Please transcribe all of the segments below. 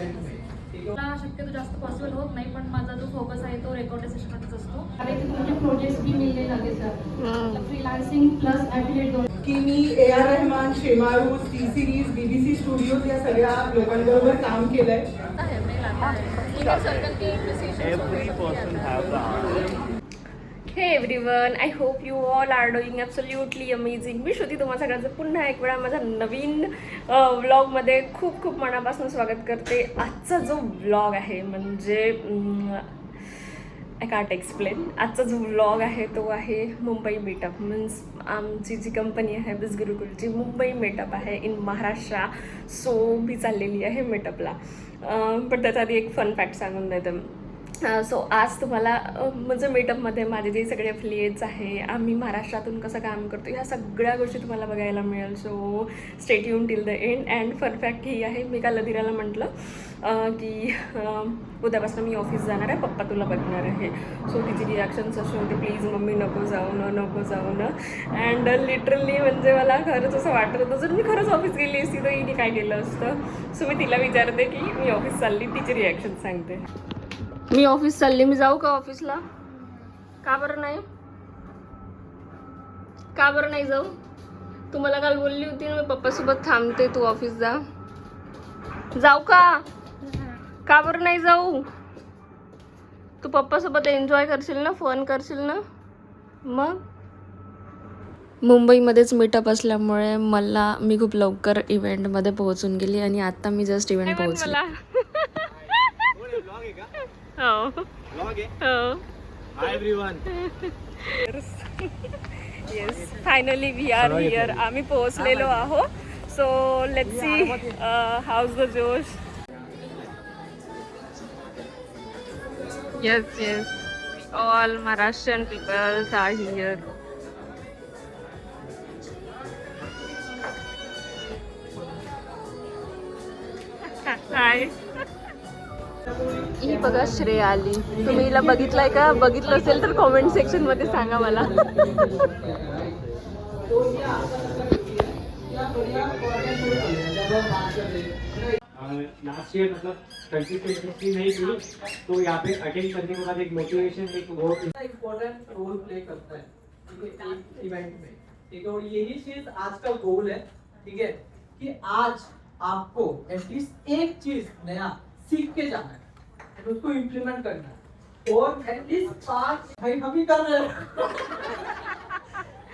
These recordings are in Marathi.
मला शक्यतो जास्त पॉसिबल होत नाही, पण माझा जो फोकस आहे तो रेकॉर्ड सेशनमध्येच असतो. अरे मुझे प्रोजेक्ट्स भी मिलने लगे सर, फ्रीलांसिंग प्लस एफिलिएट की मी A R. Rahman, Shemaroo, T Series, BBC studios या सगळ्या लोकांबरोबर काम केलंय. Hey everyone, I hope you all are doing absolutely amazing. मी श्रुती तुम्हा सगळ्यांचं पुन्हा एक वेळा माझ्या नवीन व्लॉगमध्ये खूप खूप मनापासून स्वागत करते. आजचा जो व्लॉग आहे म्हणजे आय कांट एक्सप्लेन. आजचा जो व्लॉग आहे तो आहे मुंबई मीटअप. मीन्स आमची जी कंपनी आहे बिस गुरुकुलची मुंबई मीटअप आहे इन महाराष्ट्र. सो मी चाललेली आहे मीटअपला. पण त्याच्या आधी एक फन फॅक्ट सांगून देते. सो आज तुम्हाला म्हणजे मीटअपमध्ये माझे जे सगळे अफिलिएट्स आहे, आम्ही महाराष्ट्रातून कसं काम करतो, ह्या सगळ्या गोष्टी तुम्हाला बघायला मिळेल. So stay tune till the end. And fun fact ही आहे, मी काल अधीराला म्हटलं की उद्यापासून मी ऑफिस जाणार आहे, पप्पा तुला बघणार आहे. सो तिची रिॲक्शन्स अशी होती, प्लीज मम्मी नको जाऊ ना. अँड लिटरली म्हणजे मला खरंच असं वाटत होतं, जर मी खरंच ऑफिस गेली असती तर हिने काय केलं असतं. सो मी तिला विचारते की मी ऑफिस चालली, तिची रिॲक्शन सांगते. मी ऑफिस चालली, मी जाऊ का ऑफिसला? का बरं नाही जाऊ? तुम्हाला काल बोलली होती ना मी पप्पासोबत थांबते, तू ऑफिस जाऊ का बरं नाही जाऊ? तू पप्पासोबत एन्जॉय करशील ना, फन करशील ना. मग मुंबईमध्येच मीटअप असल्यामुळे मी खूप लवकर इव्हेंटमध्ये पोहोचून गेली आणि आता मी जस्ट इव्हेंट पोहोचले. Hi everyone. Yes, finally we are here. आम्ही पोहोचलेलो आहोत. So let's see how's the Josh. Yes. All Maharashtrian people are here. Hi. ही बघा श्रेया आली. तुम्ही हिला बघितलंय का? बघितलं असेल तर कॉमेंट सेक्शन मध्ये सांगा मला. लास्ट ईयर मतलब कंसिस्टेंसी नहीं थी, तो यहाँ पे अटेंड करने के बाद एक मोटिवेशन, एक वो इम्पोर्टेंट रोल प्ले करता है, ठीक है, एक इवेंट में. ठीक है, और यही चीज आज का गोल है. ठीक है, कि आज आपको एटलीस्ट एक चीज नया सीख के जाना है, उसको इम्प्लीमेंट करना है. और एटलीस्ट 5 भाई हम ही कर रहे हैं.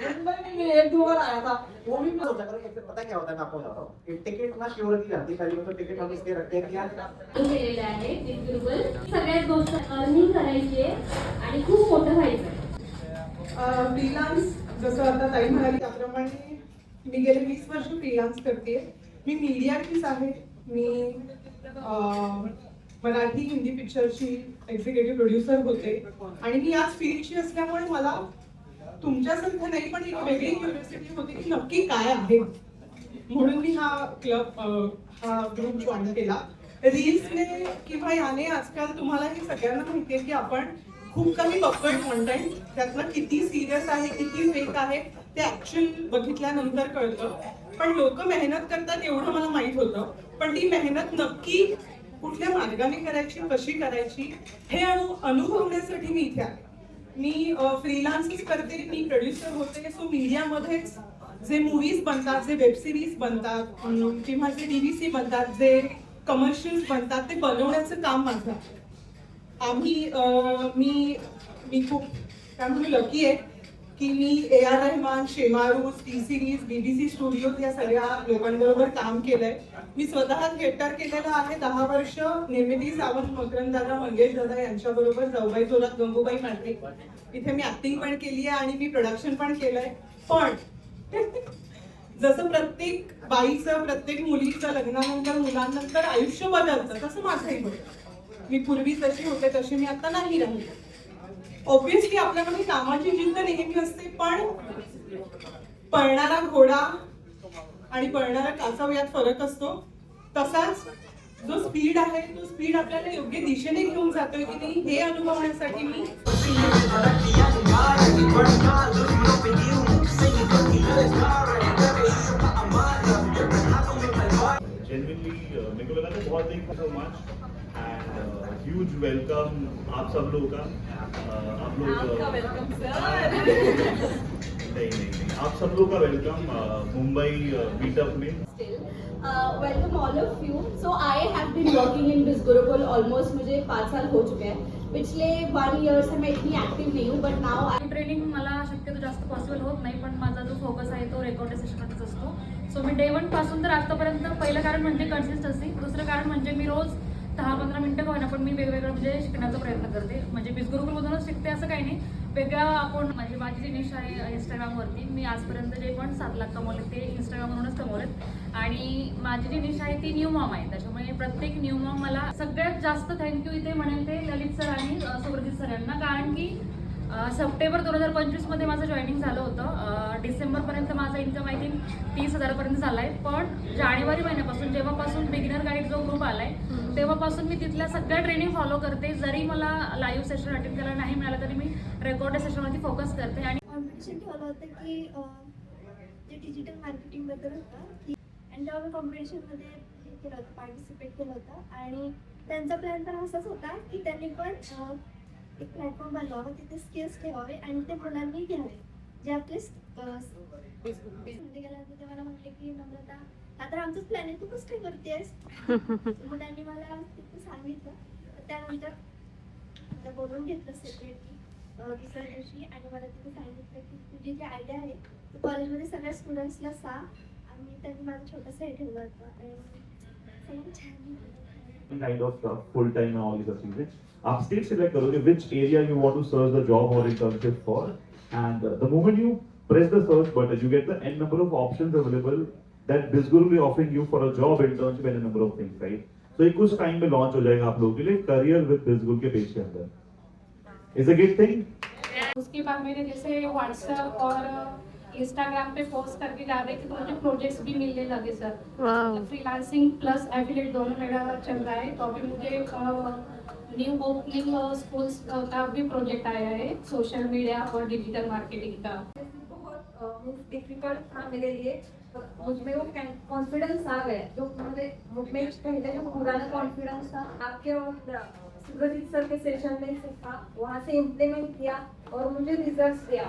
मुंबई में 1-2 बार आया था, वो भी मैं सोचा कर. पता क्या होता है, मैं आपको बताता हूँ. टिकट ना श्योरिटी रहती है, पहले तो टिकट हम इसलिए रखते हैं कि केलेले आहे बिलकुल. सगळ्यात गोष्ट अर्निंग करायची आहे आणि खूप मोठं व्हायचं. फ्रीलान्स जसं आता ताई म्हणाली त्याप्रमाणे मी गेले 20 वर्ष फ्रीलान्स करते. मी मीडियाचीच आहे. मी मराठी हिंदी पिक्चरची एक्झिक्युटिव्ह प्रोड्युसर होते आणि मी आज फील्डची असल्यामुळे मला तुमच्यासारखं नाही, पण एक वेगळी क्युरियोसिटी होती की नक्की काय आहे. म्हणून मी हा ग्रुप जॉईन केला. रील्सने किंवा याने आजकाल तुम्हाला हे सगळ्यांना माहिती आहे की आपण खूप काही बघतोय कॉन्टेंट, त्यातलं किती सिरियस आहे किती फेक आहे ते ऍक्च्युअल बघितल्यानंतर कळतं. पण लोक मेहनत करतात एवढं मला माहित होतं, पण ती मेहनत नक्की कुठल्या मार्गाने करायची, कशी करायची हे अनुभवण्यासाठी मी इथे आहे. मी फ्रीलान्सच करते, मी प्रोड्युसर होते. सो मीडियामध्येच जे मूवीज बनतात, जे वेब सिरीज बनतात किंवा जे DVC बनतात, जे कमर्शियल्स बनतात, ते बनवण्याचं काम माझं. मी खूप त्यामुळे लकी आहे की मी A.R. Rahman, Shemaroo, T Series, BBC studios या सगळ्या लोकांबरोबर काम केलंय. मी स्वतः थिएटर केलेलं आहे 10 वर्ष. निर्मिती सावंत, मकरंद दादा, मंगेश दादा यांच्याबरोबर जाऊबाई जोरात गंगूबाई मांडे इथे मी ऍक्टिंग पण केली आहे आणि मी प्रोडक्शन पण केलंय. पण जसं प्रत्येक बाईचं, प्रत्येक मुलीचं लग्नानंतर, मुलांनंतर आयुष्य बदलतं, तसं माझंही होतं. मी पूर्वी जशी होते तशी मी आता नाही राहिली. ऑब्विसली आपल्याकडे कामाची जिद्द नेहमी असते, पण पळणारा घोडा आणि पळणारा कासव यात फरक असतो. तसाच जो स्पीड आहे तो स्पीड आपल्याला योग्य दिशेने घेऊन जातोय की नाही हे अनुभवण्यासाठी मी जेन्युइनली मेरे को लगा था बहुत thank you so much end huge welcome आप सब लोगों का आप लोग नहीं आप सब लोगों का वेलकम मुंबई मीटअप में welcome all of you. So I have been working in this Gurukul almost मुझे 5 साल हो चुके हैं. पिछले 1 ईयर से मैं इतनी एक्टिव नहीं हूँ बट नाउ ट्रेनिंग मला शक्यतो जास्त पॉसिबल होत नाही, पण माझा जो फोकस आहे तो रेकॉर्ड सेशनमध्येच असतो. सो मी डे 1 पासून तर आतापर्यंत पहिलं कारण म्हणजे कन्सिस्टन्सी, दुसरं कारण म्हणजे मी रोज 10-15 मिनिटं का होईना पण मी वेगवेगळं म्हणजे शिकण्याचा प्रयत्न करते. म्हणजे बीज गुरुकुलमधूनच शिकते असं काही नाही, वेगळा आपण म्हणजे माझी जी निश आहे इंस्टाग्रामवरती मी आजपर्यंत जे पण 7 लाख कमवले ते इंस्टाग्रामवरूनच कमवलेत. आणि माझी जी निश आहे ती न्यू मॉम आहे, त्याच्यामुळे प्रत्येक न्यू मॉम मला सगळ्यात जास्त थँक्यू इथे म्हणेल ते ललित सर आणि सुब्रजित सर यांना. कारण की सप्टेंबर 2025 माझं जॉईनिंग झालं होतं. डिसेंबरपर्यंत माझा इन्कम आय थिंक 30,000पर्यंत झाला आहे. पण जानेवारी महिन्यापासून जेव्हापासून बिगिनर गाईड जो ग्रुप आला आहे तेव्हापासून मी तिथल्या सगळ्या ट्रेनिंग फॉलो करते. जरी मला लाईव्ह सेशन अटेंड करायला नाही मिळालं तरी मी रेकॉर्डेड सेशनवरती फोकस करते. आणि कॉम्पिटिशन ठेवलं होतं की जे डिजिटल मार्केटिंगबद्दल होतं की आणि तेव्हा मी कॉम्पिटिशनमध्ये हे केलं होतं, पार्टिसिपेट केलं होतं. आणि त्यांचा प्लॅन तर असाच होता की त्यांनी पण एक प्लॅटफॉर्म बनवावं, तिथे स्किल्स ठेवावे आणि ते मुलांनी घ्यावे जे आपले मध्ये गेल्यानंतर ते मला म्हटले की नम्रता आता आमचंच प्लॅन आहे, तू कसं काय करतेस. मुलांनी मला तिथे सांगितलं. त्यानंतर आता बोलून घेतलं सेपरेटली दुसऱ्या दिवशी आणि मला तिथे सांगितलं की तुझी जी आयडिया आहे तू कॉलेजमध्ये सगळ्या स्टुडंट्सला सांग. आणि त्यांनी माझं छोटंसं हे ठेवलं होतं आणि सगळं छान kind of full time and all these other things. आप स्टेट select करोगे which area you want to search the job or internship for, and the moment you press the search button, you get the n number of options available that BizGuru will be offering you for a job, internship and a number of things, right? So एक कुछ टाइम में लॉन्च हो जाएगा आप लोगों के लिए career with BizGuru के पेज के अंदर. Is a good thing? उसके बाद मेरे जैसे व्हाट्सएप और इंस्टाग्राम पे पोस्ट करके जा रहे कि मुझे प्रोजेक्ट्स भी मिलने लगे सर. फ्रीलांसिंग प्लस एफिलिएट दोनों मेरा चल रहा है. तो अभी मुझे न्यू ओपनिंग स्कूल्स का भी प्रोजेक्ट आया है सोशल मीडिया और डिजिटल मार्केटिंग का. बहुत डिफिकल्ट था मेरे लिए. मुझमें वो कॉन्फिडेंस आ गया जो मुझमें पहले जो पुराना कॉन्फिडेंस था आपके और सुब्रजीत सर के सेशन में सीखा, वहाँ से इम्प्लीमेंट किया और मुझे रिजल्ट्स दिया.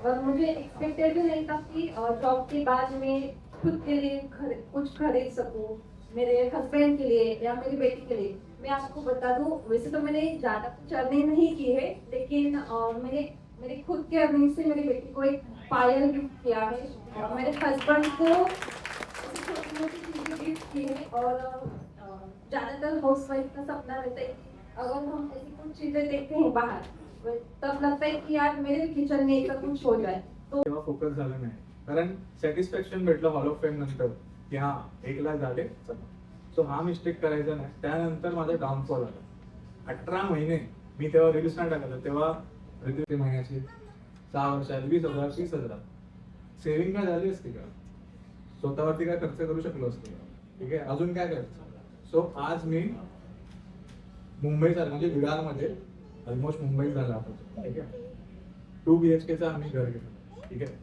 और मुझे एक्सपेक्टेड भी नहीं था कि जॉब के बाद मैं खुद के लिए कुछ खरीद सकूँ, मेरे हस्बैंड के लिए या मेरी बेटी के लिए. मैं आपको बता दूँ वैसे तो मैंने ज़्यादा कुछ अर्निंग नहीं की है, लेकिन मैंने मेरे खुद के अर्निंग से मेरी बेटी को एक पायल गिफ्ट किया है और मेरे हस्बैंड को छोटी मोटी चीज़ें गिफ्ट की है. और ज़्यादातर हाउस वाइफ का सपना रहता है अगर हम ऐसी कुछ चीज़ें देखते हैं बाहर तब लगता है की यार मेरे किचन में ऐसा कुछ हो जाए. तो तेव्हा फोकस झाला नाही, कारण सॅटिस्फॅक्शन भेटलं हॉल ऑफ फेम नंतर की हा 1 लाख झाले चला. सो हा मिस्टेक करायचा नाही. त्यानंतर माझा डाऊनफॉल आला. 18 महिने मी तेव्हा रील्स नाही टाकलं. तेव्हा प्रति महिन्याची 6 वर्षात 20,000 30,000 सेव्हिंग काय झाली असती का, स्वतःवरती काय खर्च करू शकलो असतो. ठीक आहे, अजून काय करायचं. सो आज मी मुंबईचा म्हणजे विरारमध्ये ऑलमोस्ट मुंबईत झाला आपण. ठीक आहे, 2 BHKचं आम्ही घर घेतलं. ठीक आहे,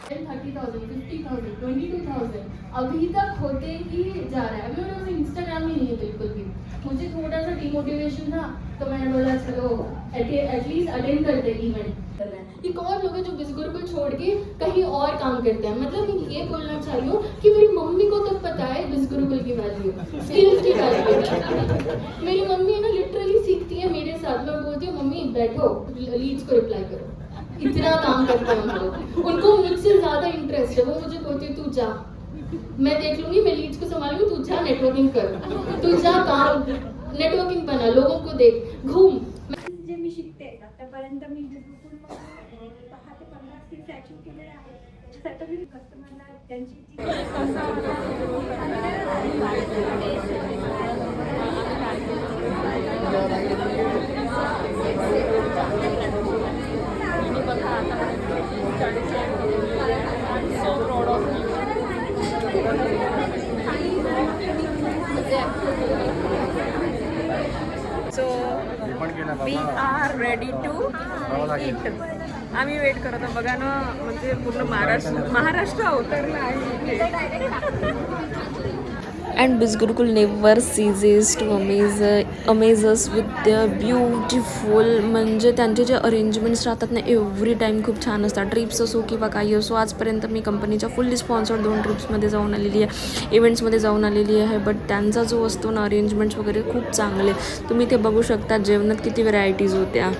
30,000, 50,000, 22,000 अभी तक होते ही जा रहा है. अभी मेरे इंस्टाग्राम ही नहीं है बिल्कुल भी. मुझे थोड़ा सा डिमोटिवेशन था तो मैंने बोला चलो एटलीस्ट अटेंड करते इवेंट. ये कौन लोग हैं जो बिजगुरु को छोड़ के कहीं और काम करते हैं. मतलब मैं ये बोलना चाह रही हूँ कि मेरी मम्मी को तो पता है बिजगुरुकुल की वैल्यू, स्किल्स की वैल्यू. मेरी मम्मी है ना लिटरली सीखती है मेरे साथ. मैं बोलती हूँ मम्मी बैठो लीड्स को रिप्लाई करो. इतना काम करते हैं हम लोग. उनको मुझसे ज्यादा इंटरेस्ट है. वो मुझे बोलती है तू जा, मैं देख लूंगी, मैं लीड्स को संभालूंगी, तू जा नेटवर्किंग कर, तू जा काम नेटवर्किंग बना, लोगों को देख, घूम. जे मी शिकते आतापर्यंत मी गुरुकुलमध्ये 10 ते 15 स्किल्स अचीव केलेले आहेत. त्याच्यासाठी मी कस्टमरला त्यांची so we are ready to eat. आम्ही वेट करत आहोत. बघा ना, म्हणजे पूर्ण महाराष्ट्र अवतरला आहे. अँड बिज गुरुकुल नेवर सीजेस टू अमेज अस विथ द ब्युटिफुल, म्हणजे त्यांचे जे अरेंजमेंट्स राहतात ना एव्हरी टाईम खूप छान असतात. ट्रिप्स असो किंवा काही असो, आजपर्यंत मी कंपनीच्या फुल्ली स्पॉन्सर्ड 2 ट्रिप्समध्ये जाऊन आलेली आहे, इव्हेंट्समध्ये जाऊन आलेली आहे. बट त्यांचा जो असतो ना अरेंजमेंट्स वगैरे खूप चांगले. तुम्ही इथे बघू शकता जेवणात किती व्हरायटीज होत्या.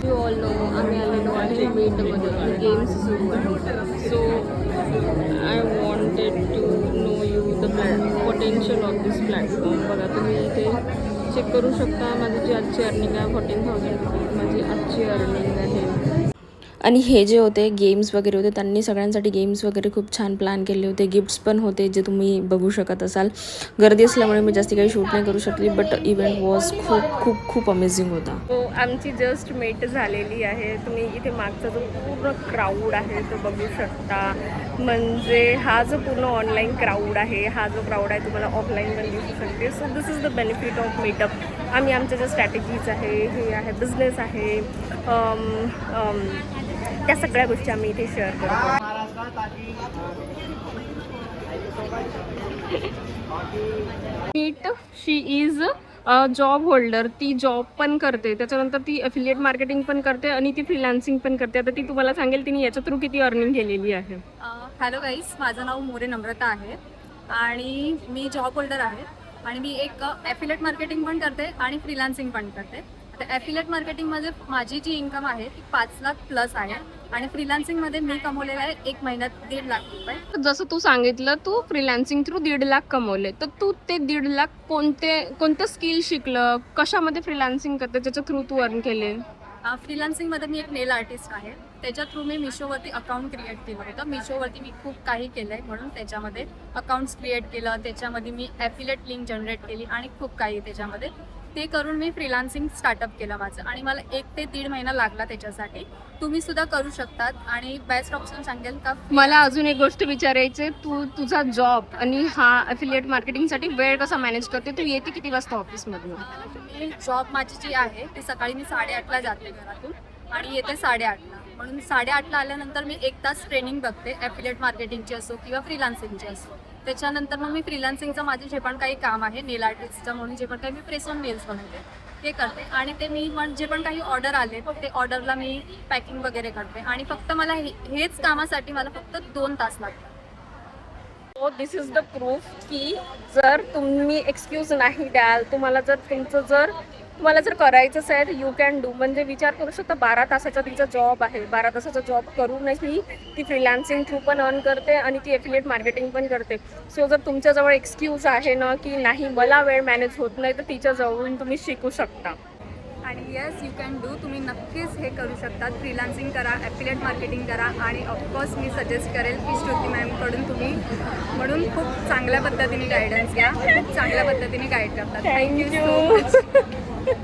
यू ऑल नो आम्ही आलेलो आहे मीटमध्ये, गेम्स सुरू आहे. So I wanted to know you the potential of this platform. बघा तुम्ही इथे चेक करू शकता माझी जी आजची अर्निंग आहे 14,000 रुपीज माझी आजची अर्निंग आहे. आणि हे जे होते गेम्स वगैरे होते, त्यांनी सगळ्यांसाठी गेम्स वगैरे खूप छान प्लॅन केले होते. गिफ्ट्स पण होते जे तुम्ही बघू शकत असाल. गर्दी असल्यामुळे मी जास्ती काही शूट नाही करू शकली, बट इव्हेंट वॉज खूप खूप खूप अमेझिंग होता. तो आमची जस्ट मेट झालेली आहे. तुम्ही इथे मागचा जो पूर्ण क्राऊड आहे तो बघू शकता. म्हणजे हा जो पूर्ण ऑनलाईन क्राऊड आहे, हा जो क्राऊड आहे तुम्हाला ऑफलाईन पण दिसू शकते. So this is the benefit of meetup. आम्ही आमच्या ज्या स्ट्रॅटेजीज आहे, हे आहे बिझनेस आहे, त्या सगळ्या गोष्टी आम्ही इथे शेअर करतो. Meet she is job holder. ती जॉब पण करते, त्याच्यानंतर ती अफिलिएट मार्केटिंग पण करते आणि ती फ्रीलान्सिंग पण करते. आता ती तुम्हाला सांगेल तिने याच्या थ्रू किती अर्निंग केलेली आहे. हॅलो गाईज, माझं नाव मोरे नम्रता आहे आणि मी जॉब होल्डर आहे आणि मी एक ॲफिलेट मार्केटिंग पण करते आणि फ्रीलान्सिंग पण करते. आता ॲफिलेट मार्केटिंगमध्ये माझी जी इन्कम आहे ती 5 लाख प्लस आहे आणि फ्रीलान्सिंगमध्ये मी कमवलेलं आहे 1 महिन्यात 1.5 लाख रुपये. जसं तू सांगितलं तू फ्रीलान्सिंग थ्रू 1.5 लाख कमवले, तर तू ते 1.5 लाख कोणते स्किल शिकलं, कशामध्ये फ्रीलान्सिंग करते, त्याच्या थ्रू तू अर्न केले? फ्रीलान्सिंगमध्ये मी एक नेल आर्टिस्ट आहे. त्याच्या थ्रू मी मिशोवरती अकाउंट क्रिएट केलं होतं. मिशोवरती मी खूप काही केलं आहे म्हणून त्याच्यामध्ये अकाउंट्स क्रिएट केलं, त्याच्यामध्ये मी ॲफिलेट लिंक जनरेट केली आणि खूप काही त्याच्यामध्ये ते करून मी फ्रीलान्सिंग स्टार्टअप केलं माझं आणि मला 1 ते 1.5 महिना लागला त्याच्यासाठी. तुम्ही सुद्धा करू शकतात आणि बेस्ट ऑप्शन सांगेल का. मला अजून एक गोष्ट विचारायची, तू तुझा जॉब आणि हा अफिलिएट मार्केटिंगसाठी वेळ कसा मॅनेज करते? तू येते किती वाजता ऑफिसमधून? जॉब माझी जी आहे ती सकाळी मी 8:30ला जाते घरातून आणि येते 8:30ला. म्हणून 8:30ला आल्यानंतर मी 1 तास ट्रेनिंग बघते, ॲफिलिएट मार्केटिंगची असो किंवा फ्रीलान्सिंगची असो. त्याच्यानंतर मग मी फ्रीलान्सिंगचं माझे जे पण काही काम आहे नेल आर्टिस्टचं म्हणून जे पण काही मी प्रेस ऑन नेल्स बनवते ते करते आणि ते मी जे पण काही ऑर्डर आले ते ऑर्डरला मी पॅकिंग वगैरे करते आणि फक्त मला हेच कामासाठी मला फक्त 2 तास लागतात. So this is the proof की जर तुम्ही एक्सक्यूज नाही द्याल, तुम्हाला जर करायचंच आहे तर यू कॅन डू. म्हणजे विचार करू शकता 12 तासाचा तिचा जॉब आहे, 12 तासाचा जॉब करूनही ती फ्रीलान्सिंग थ्रू पण अर्न करते आणि ती ॲफिलिएट मार्केटिंग पण करते. सो जर तुमच्याजवळ एक्सक्यूज आहे ना की नाही मला वेळ मॅनेज होत नाही, तर तिच्याजवळून तुम्ही शिकू शकता. आणि येस यू कॅन डू. तुम्ही नक्कीच हे करू शकतात. फ्रीलान्सिंग करा, ॲफिलिएट मार्केटिंग करा आणि ऑफकोर्स मी सजेस्ट करेल की श्रुती मॅमकडून तुम्ही म्हणून खूप चांगल्या पद्धतीने गायडन्स घ्या, खूप चांगल्या पद्धतीने गाईड करतात. Thank you so much.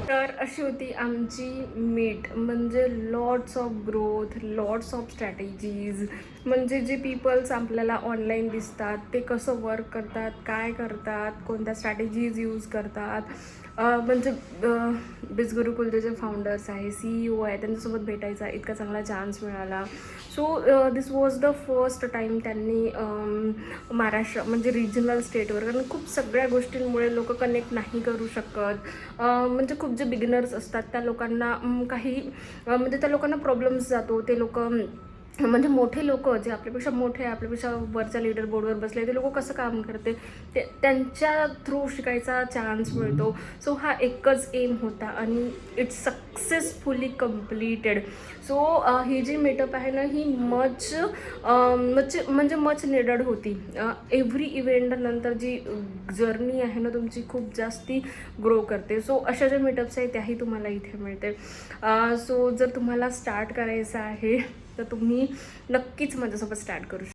तर अशी होती आमची मीट. म्हणजे lots of growth, lots of strategies. म्हणजे जे पीपल्स आपल्याला ऑनलाईन दिसतात ते कसं वर्क करतात, काय करतात, कोणत्या स्ट्रॅटेजीज यूज करतात. म्हणजे बिज गुरुकुलचे जे फाउंडर्स आहे, CEO आहे, त्यांच्यासोबत भेटायचा इतका चांगला चान्स मिळाला. So this was the first time त्यांनी महाराष्ट्र म्हणजे रिजनल स्टेटवर, कारण खूप सगळ्या गोष्टींमुळे लोक कनेक्ट नाही करू शकत. म्हणजे खूप जे बिगिनर्स असतात त्या लोकांना म्हणजे त्या लोकांना प्रॉब्लेम्स जातो. ते लोक म्हणजे मोठे लोक जे आपल्यापेक्षा मोठे, आपल्यापेक्षा वरच्या लीडर बोर्डवर बसले, ते लोक कसं काम करते ते त्यांच्या थ्रू शिकायचा चान्स मिळतो. सो हा एकच एम होता आणि इट्स सक्सेसफुली कम्प्लिटेड. सो ही जी मीटअप आहे ना ही मच निडेड होती. एव्हरी इव्हेंटनंतर जी जर्नी आहे ना तुमची खूप जास्ती ग्रो करते. सो अशा ज्या मीटअप्स आहेत त्याही तुम्हाला इथे मिळते. सो जर तुम्हाला स्टार्ट करायचं आहे तर तुम्ही नक्कीच माझ्यासोबत स्टार्ट करू शकता.